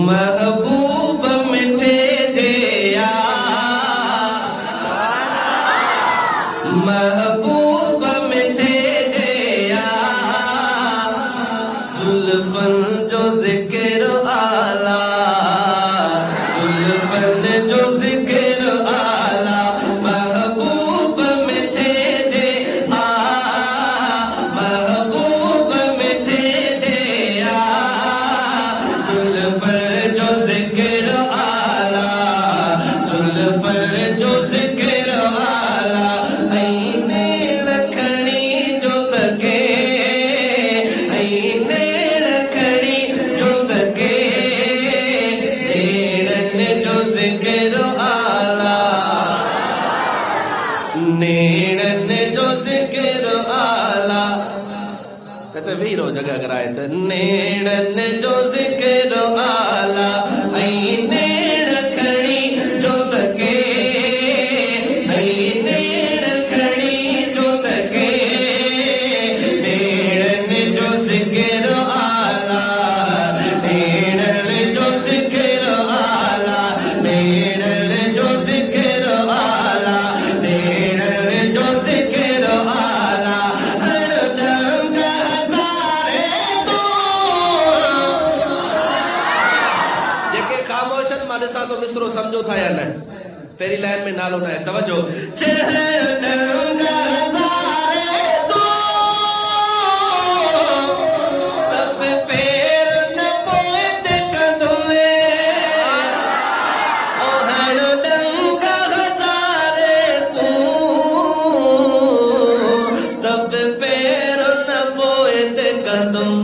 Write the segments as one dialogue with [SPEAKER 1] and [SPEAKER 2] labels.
[SPEAKER 1] महबूब मिठे दिया, महबूब मिठे दिया, जुल्फन जो जिक्र आला, जुल्फन जो जिक्र आला, महबूब मिठे दिया, महबूब मिठे दिया, जुल्फन जो जिक्र आला, जुल्फन जो जिक्र आला, ऐने रखणी जो तके, ऐने रखणी जो तके, नेड़न जो जिक्र आला, नेड़न जो जिक्र आला। चाचा वेही रहो जगह अगर आए तो। नेड़न जो जिक्र आला, ऐने रखणी जो तके, ऐने रखणी जो तके, नेड़न जो जिक्र आला, नेड़न जो जिक्र आला, नेड़न जो जिक्र आला, नेड़न जो जिक्र आला, हर ढंग हज़ारे तू। जेके ख़ामोशन मां ॾिसां तो मिसरो सम्झो था या न? पहिरीं लाइन में नालो न आहे, तवजो। सब पेर न पोइते कंदुले, ओ हर ढंग हज़ारे तू, सब पेर न पोइते कंदुम,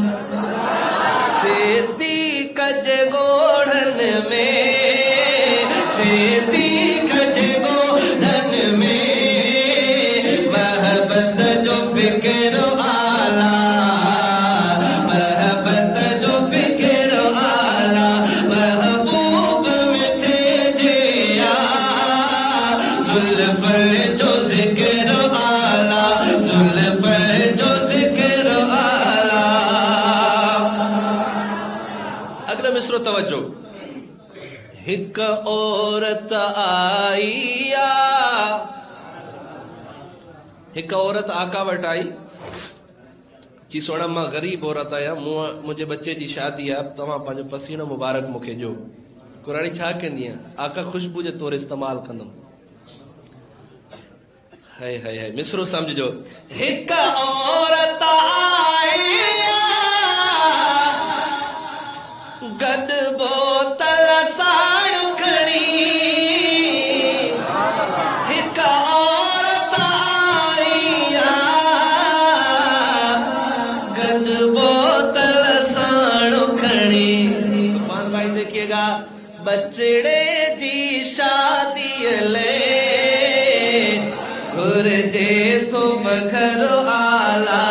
[SPEAKER 1] सेती कज गोढ़न में, सेती कज गोढ़न में, महबत जो फिक्र आला, महबत जो फिक्र आला, महबूब मिठे दिया, जुल्फन जो जिक्र आला, जुल्फन जो जिक्र आला। अगला मिसरो तवज्जो। हिक औरत आईया, हिक औरत आका वटि आई कि सोना मां गरीब औरत आहियां, मुंहिंजे बच्चे जी शादी आहे, तव्हां पंहिंजो पसीनो मुबारक मूंखे ॾियो। कुरानी छा कंदी आहे? आका ख़ुशबू जे तौरु इस्तेमाल कंदुमि। हाय हाय हाय, मिसरो समझो। हिक औरत आईया, गॾ बोतल साण खणी, हिक औरत आईया, गॾ बोतल साण खणी। मान भाई देखिएगा, बचड़े जी शादी ले घुर्जे तो बखर आला,